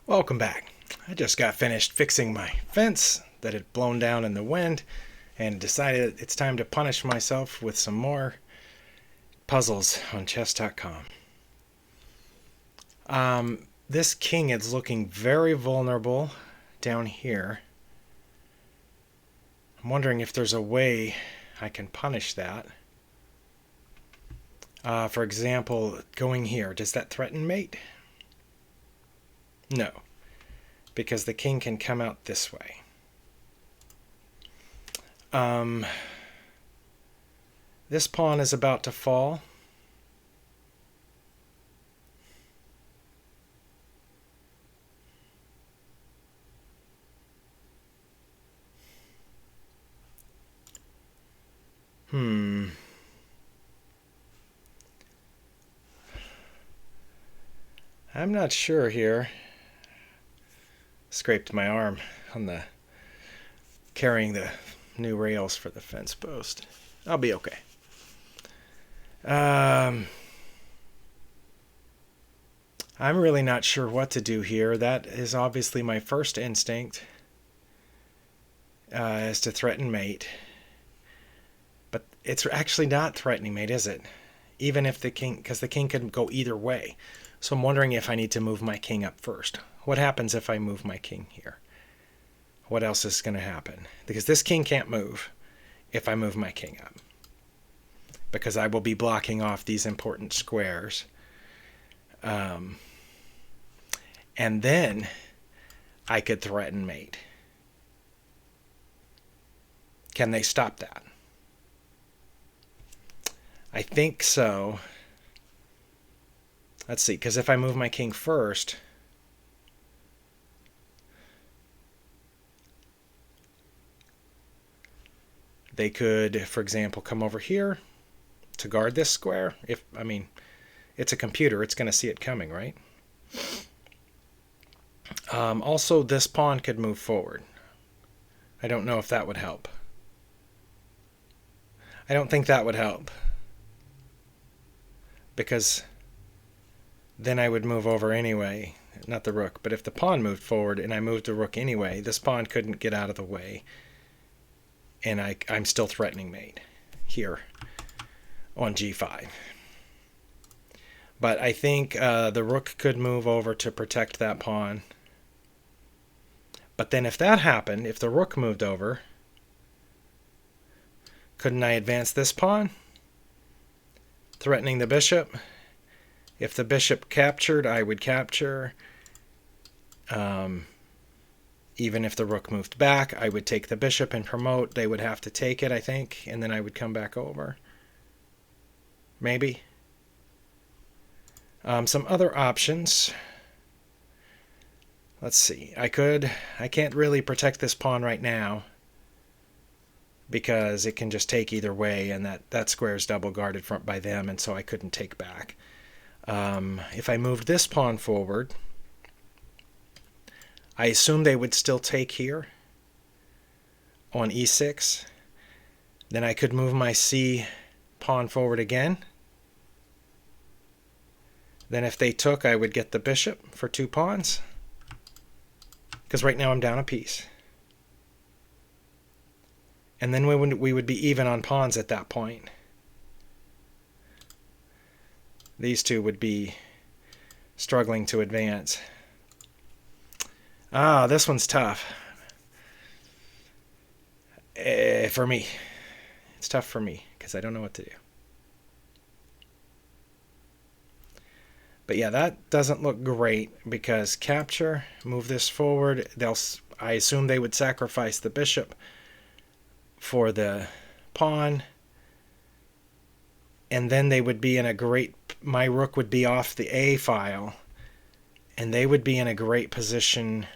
Welcome back. I just got finished fixing my fence that had blown down in the wind and decided it's time to punish myself with some more puzzles on chess.com. This king is looking very vulnerable down here. I'm wondering if there's a way I can punish that. For example, going here. Does that threaten mate? No, because the king can come out this way. This pawn is about to fall. I'm not sure here. Scraped my arm on the carrying the new rails for the fence post. I'll be okay. I'm really not sure what to do here. That is obviously my first instinct, is to threaten mate. But it's actually not threatening mate, is it? Even if the king, because the king could go either way. So I'm wondering if I need to move my king up first. What happens if I move my king here? What else is going to happen? Because this king can't move if I move my king up, because I will be blocking off these important squares. And then I could threaten mate. Can they stop that? I think so. Let's see, because if I move my king first, they could, for example, come over here to guard this square. It's a computer, it's going to see it coming, right? Also, this pawn could move forward. I don't know if that would help. I don't think that would help, because then I would move over anyway. Not the rook, but if the pawn moved forward and I moved the rook anyway, this pawn couldn't get out of the way. And I'm still threatening mate here on g5. But I think the rook could move over to protect that pawn. But then if that happened, if the rook moved over, couldn't I advance this pawn? Threatening the bishop. If the bishop captured, I would capture. Even if the rook moved back, I would take the bishop and promote. They would have to take it, I think, and then I would come back over. Maybe. Some other options. Let's see. I can't really protect this pawn right now, because it can just take either way, and that square is double guarded front by them, and so I couldn't take back. If I moved this pawn forward, I assume they would still take here on e6. Then I could move my c pawn forward again. Then if they took, I would get the bishop for 2 pawns, because right now I'm down a piece. And then we would be even on pawns at that point. These two would be struggling to advance. This one's tough. For me. It's tough for me, because I don't know what to do. But yeah, that doesn't look great, because capture, move this forward. I assume they would sacrifice the bishop for the pawn. And then they would be in a great... My rook would be off the A file, and they would be in a great position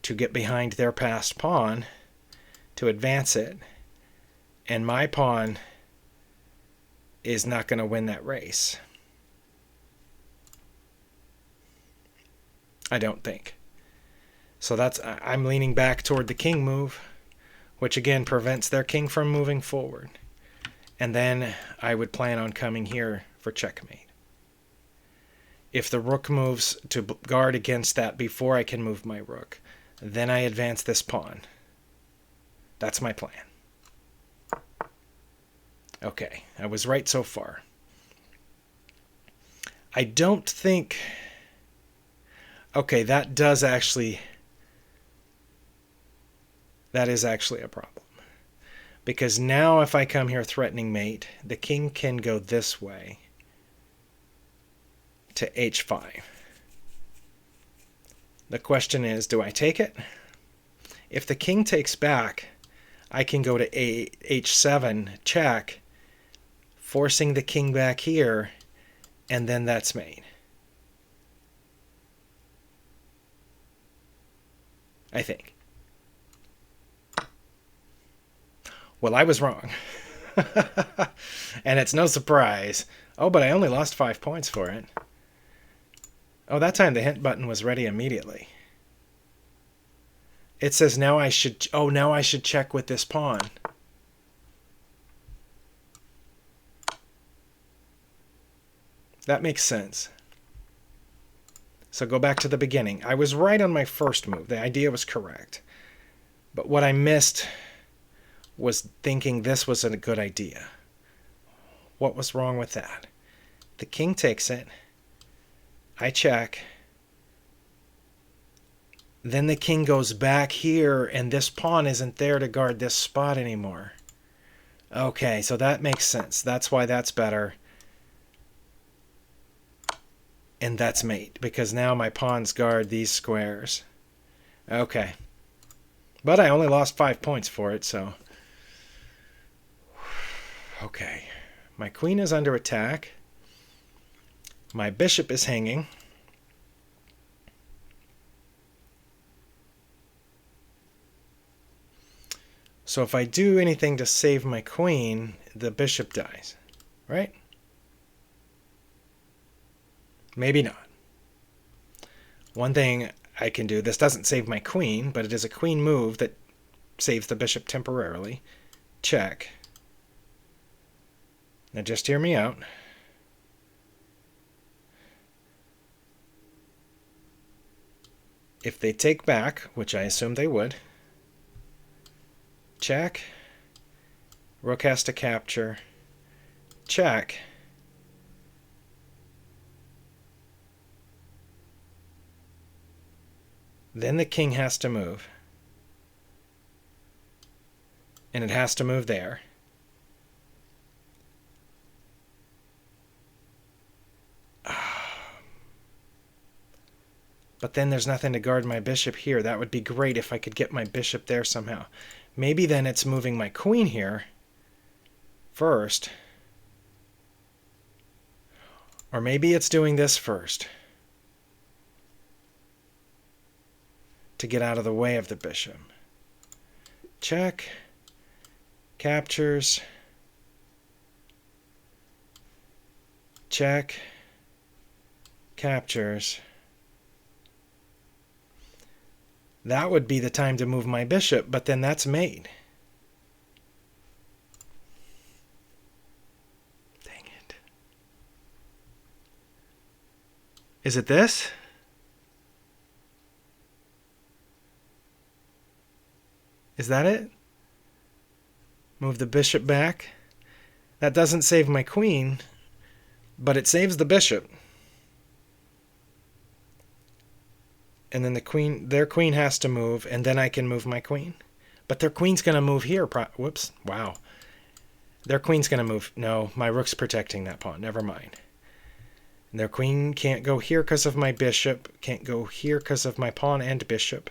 to get behind their passed pawn to advance it. And my pawn is not going to win that race. I don't think. So I'm leaning back toward the king move, which again prevents their king from moving forward. And then I would plan on coming here for checkmate. If the rook moves to guard against that before I can move my rook, then I advance this pawn. That's my plan. Okay, I was right so far. I don't think... Okay, that is actually a problem. Because now if I come here threatening mate, the king can go this way to h5. The question is, do I take it? If the king takes back, I can go to h7, check, forcing the king back here, and then that's mate. I think. Well, I was wrong. And it's no surprise. Oh, but I only lost 5 points for it. Oh, that time the hint button was ready immediately. It says now I should... Oh, now I should check with this pawn. That makes sense. So go back to the beginning. I was right on my first move. The idea was correct. But what I missed was thinking this was a good idea. What was wrong with that? The king takes it. I check. Then the king goes back here, and this pawn isn't there to guard this spot anymore. Okay, so that makes sense. That's why that's better. And that's mate, because now my pawns guard these squares. Okay. But I only lost 5 points for it, so... Okay. My queen is under attack. My bishop is hanging. So if I do anything to save my queen, the bishop dies, right? Maybe not. One thing I can do, this doesn't save my queen, but it is a queen move that saves the bishop temporarily. Check. Now just hear me out. If they take back, which I assume they would, check. Rook has to capture. Check. Then the king has to move. And it has to move there. But then there's nothing to guard my bishop here. That would be great if I could get my bishop there somehow. Maybe then it's moving my queen here first. Or maybe it's doing this first to get out of the way of the bishop. Check. Captures. Check. Captures. That would be the time to move my bishop, but then that's mate. Dang it. Is it this? Is that it? Move the bishop back. That doesn't save my queen, but it saves the bishop. And then the queen, their queen has to move, and then I can move my queen. But their queen's going to move here. Whoops. Wow. Their queen's going to move. No, my rook's protecting that pawn. Never mind. And their queen can't go here because of my bishop. Can't go here because of my pawn and bishop.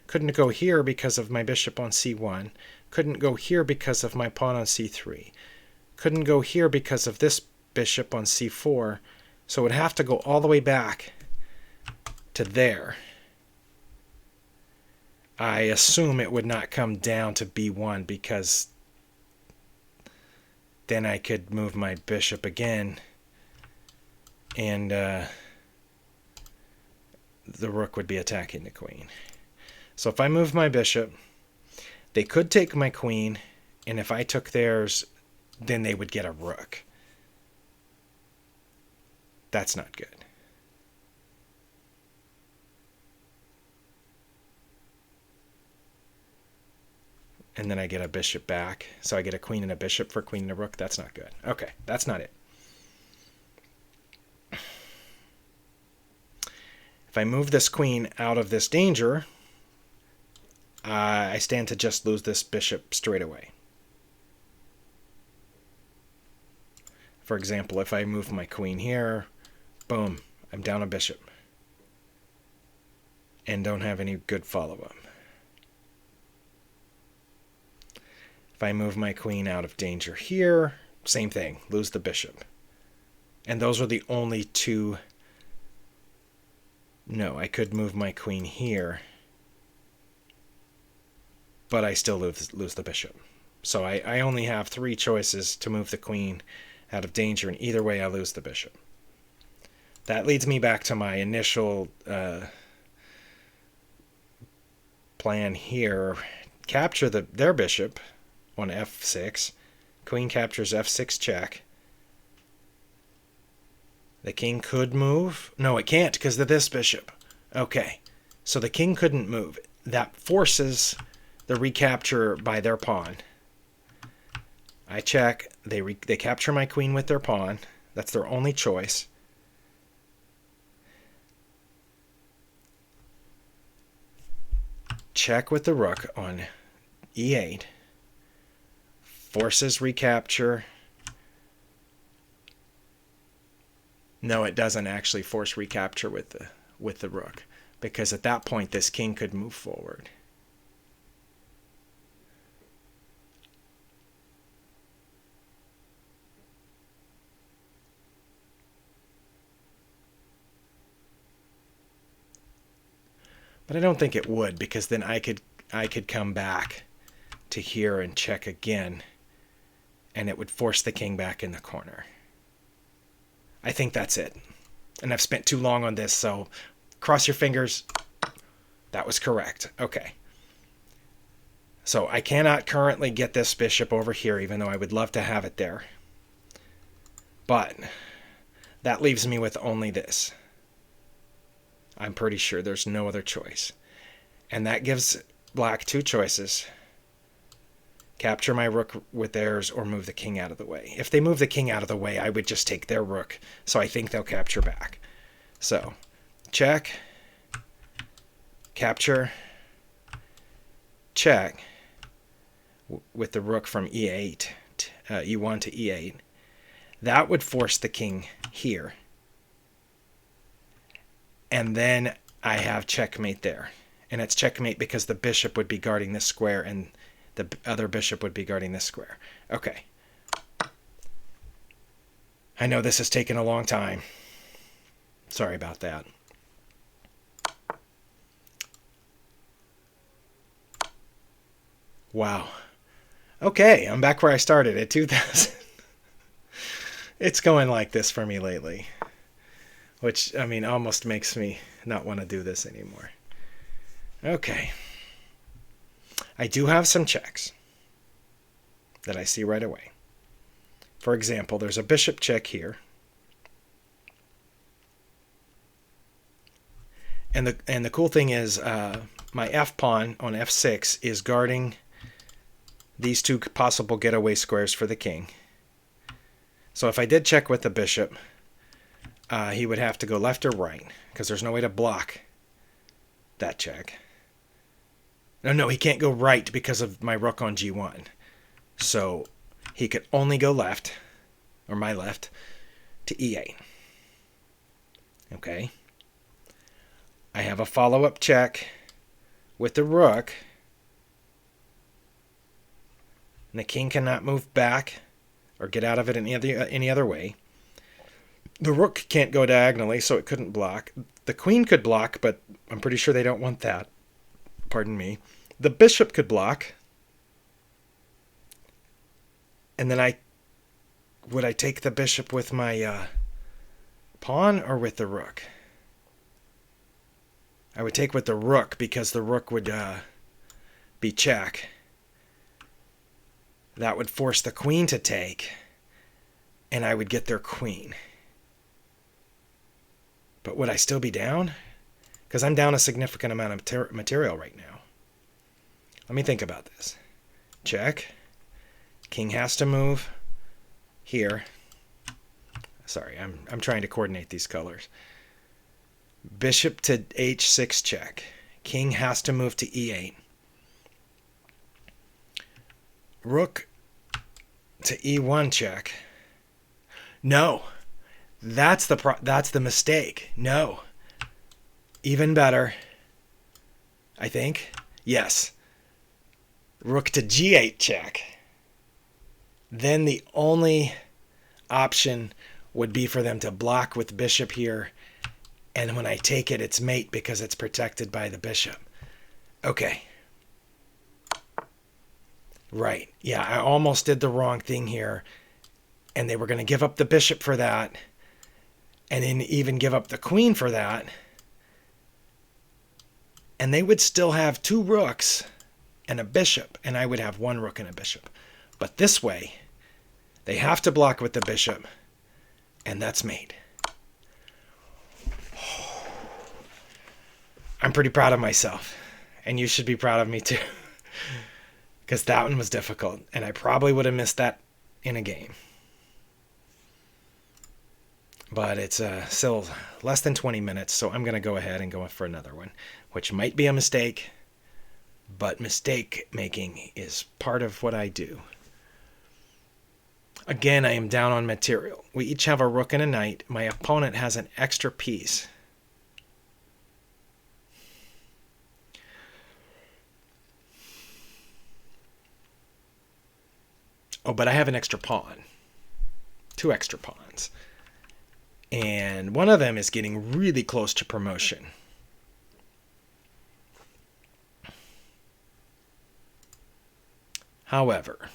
Couldn't go here because of my bishop on c1. Couldn't go here because of my pawn on c3. Couldn't go here because of this bishop on c4. So it would have to go all the way back to there. I assume it would not come down to b1 because then I could move my bishop again and the rook would be attacking the queen. So if I move my bishop, they could take my queen, and if I took theirs, then they would get a rook. That's not good. And then I get a bishop back. So I get a queen and a bishop for queen and a rook. That's not good. Okay, that's not it. If I move this queen out of this danger, I stand to just lose this bishop straight away. For example, if I move my queen here, boom, I'm down a bishop. And don't have any good follow-up. If I move my queen out of danger here, same thing, lose the bishop. And those are the only two. No, I could move my queen here, but I still lose the bishop. So I only have 3 choices to move the queen out of danger, and either way I lose the bishop. That leads me back to my initial plan here. Capture their bishop on f6. Queen captures f6 check. The king could move. No, it can't because of this bishop. Okay, so the king couldn't move. That forces the recapture by their pawn. I check. They capture my queen with their pawn. That's their only choice. Check with the rook on e8. Forces recapture. No, it doesn't actually force recapture with the rook, because at that point this king could move forward. But I don't think it would, because then I could come back to here and check again, and it would force the king back in the corner. I think that's it. And I've spent too long on this, so cross your fingers. That was correct. Okay. So I cannot currently get this bishop over here, even though I would love to have it there. But that leaves me with only this. I'm pretty sure there's no other choice. And that gives black 2 choices. Capture my rook with theirs or move the king out of the way. If they move the king out of the way, I would just take their rook. So I think they'll capture back. So check, capture, check with the rook from e8, e1 to e8. That would force the king here. And then I have checkmate there. And it's checkmate because the bishop would be guarding this square and the other bishop would be guarding this square. Okay. I know this has taken a long time. Sorry about that. Wow. Okay, I'm back where I started at 2000. It's going like this for me lately. Which, I mean, almost makes me not want to do this anymore. Okay. I do have some checks that I see right away. For example, there's a bishop check here. And the cool thing is my f-pawn on f6 is guarding these 2 possible getaway squares for the king. So if I did check with the bishop, he would have to go left or right, because there's no way to block that check. No, he can't go right because of my rook on g1. So he could only go left, or my left, to e8. Okay. I have a follow-up check with the rook. And the king cannot move back or get out of it any other way. The rook can't go diagonally, so it couldn't block. The queen could block, but I'm pretty sure they don't want that. Pardon me. The bishop could block. And then would I take the bishop with my pawn or with the rook? I would take with the rook because the rook would be check. That would force the queen to take, and I would get their queen. But would I still be down? Because I'm down a significant amount of material right now. Let me think about this. check. King has to move here. Sorry, I'm trying to coordinate these colors. Bishop to h6 check. King has to move to e8. Rook to e1 check. No. That's the mistake. No. Even better. I think. Yes. Rook to g8 check. Then the only option would be for them to block with bishop here. And when I take it, it's mate because it's protected by the bishop. Okay. Right. Yeah, I almost did the wrong thing here. And they were going to give up the bishop for that. And then even give up the queen for that. And they would still have 2 rooks and a bishop. And I would have 1 rook and a bishop. But this way, they have to block with the bishop. And that's mate. I'm pretty proud of myself. And you should be proud of me too. Because that one was difficult. And I probably would have missed that in a game. But it's still less than 20 minutes. So I'm going to go ahead and go for another one. Which might be a mistake. But mistake making is part of what I do. Again, I am down on material. We each have a rook and a knight. My opponent has an extra piece. Oh, but I have an extra pawn. 2 extra pawns. And one of them is getting really close to promotion. However,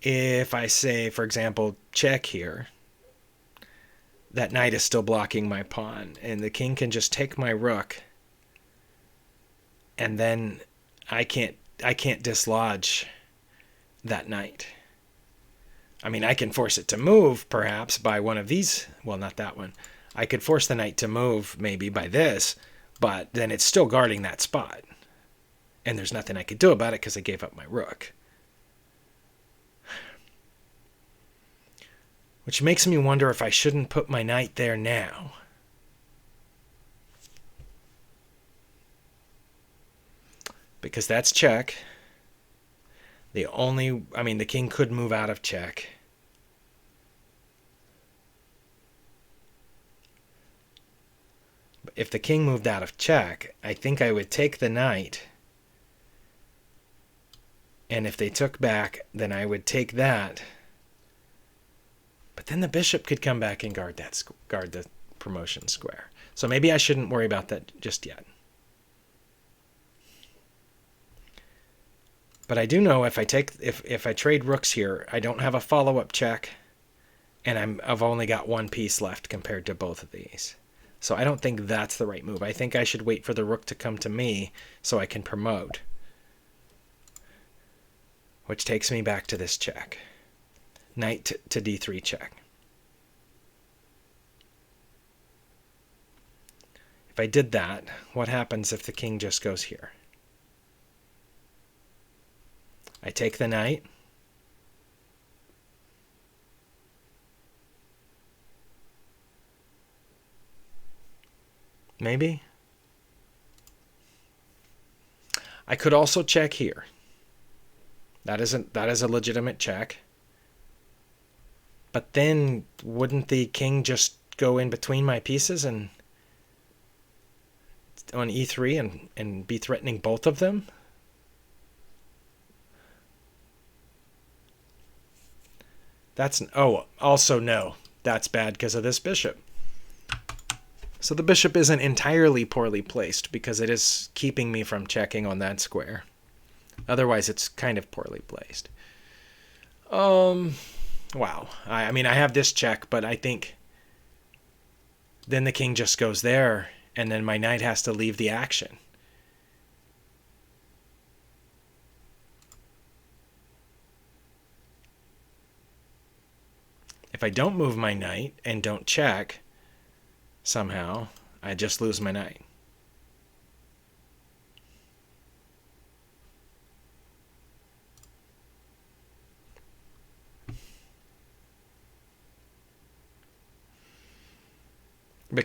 if I say, for example, check here, that knight is still blocking my pawn, and the king can just take my rook, and then I can't dislodge that knight. I mean, I can force it to move, perhaps, by one of these. Well, not that one. I could force the knight to move, maybe, by this, but then it's still guarding that spot. And there's nothing I could do about it because I gave up my rook. Which makes me wonder if I shouldn't put my knight there now. Because that's check. The king could move out of check. But if the king moved out of check, I think I would take the knight. And if they took back, then I would take that. But then the bishop could come back and guard the promotion square. So maybe I shouldn't worry about that just yet. But I do know if I trade rooks here, I don't have a follow-up check, and I've only got 1 piece left compared to both of these. So I don't think that's the right move. I think I should wait for the rook to come to me so I can promote. Which takes me back to this check. Knight to d3 check. If I did that, what happens if the king just goes here? I take the knight. Maybe. I could also check here. That is a legitimate check. But then wouldn't the king just go in between my pieces and on e3 and be threatening both of them? Also no. That's bad because of this bishop. So the bishop isn't entirely poorly placed because it is keeping me from checking on that square. Otherwise, it's kind of poorly placed. Wow. I mean, I have this check, but I think then the king just goes there, and then my knight has to leave the action. If I don't move my knight and don't check, somehow, I just lose my knight.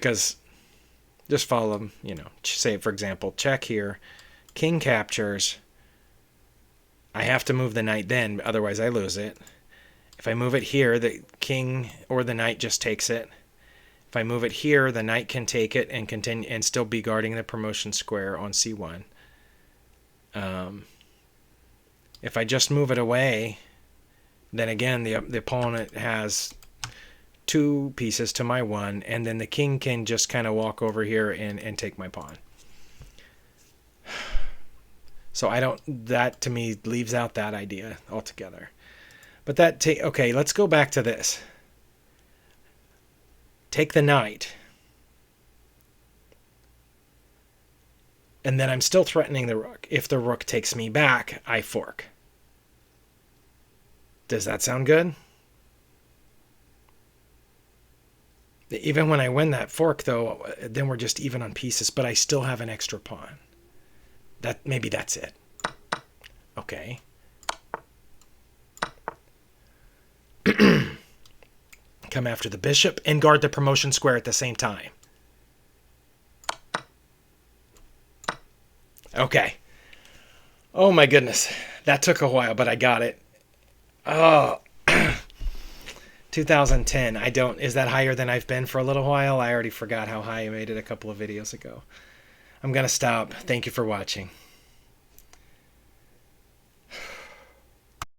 because just follow them, you know, say, for example, check here, king captures. I have to move the knight then, otherwise I lose it. If I move it here, the king or the knight just takes it. If I move it here, the knight can take it and continue and still be guarding the promotion square on c1. If I just move it away, then again the opponent has 2 pieces to my 1, and then the king can just kind of walk over here and take my pawn. So that to me leaves out that idea altogether. But okay, let's go back to this. Take the knight. And then I'm still threatening the rook. If the rook takes me back, I fork. Does that sound good? Even when I win that fork, though, then we're just even on pieces, but I still have an extra pawn. Maybe that's it. Okay. Come after the bishop and guard the promotion square at the same time. Okay. Oh my goodness. That took a while, but I got it. Oh. 2010. Is that higher than I've been for a little while? I already forgot how high I made it a couple of videos ago. I'm going to stop. Thank you for watching.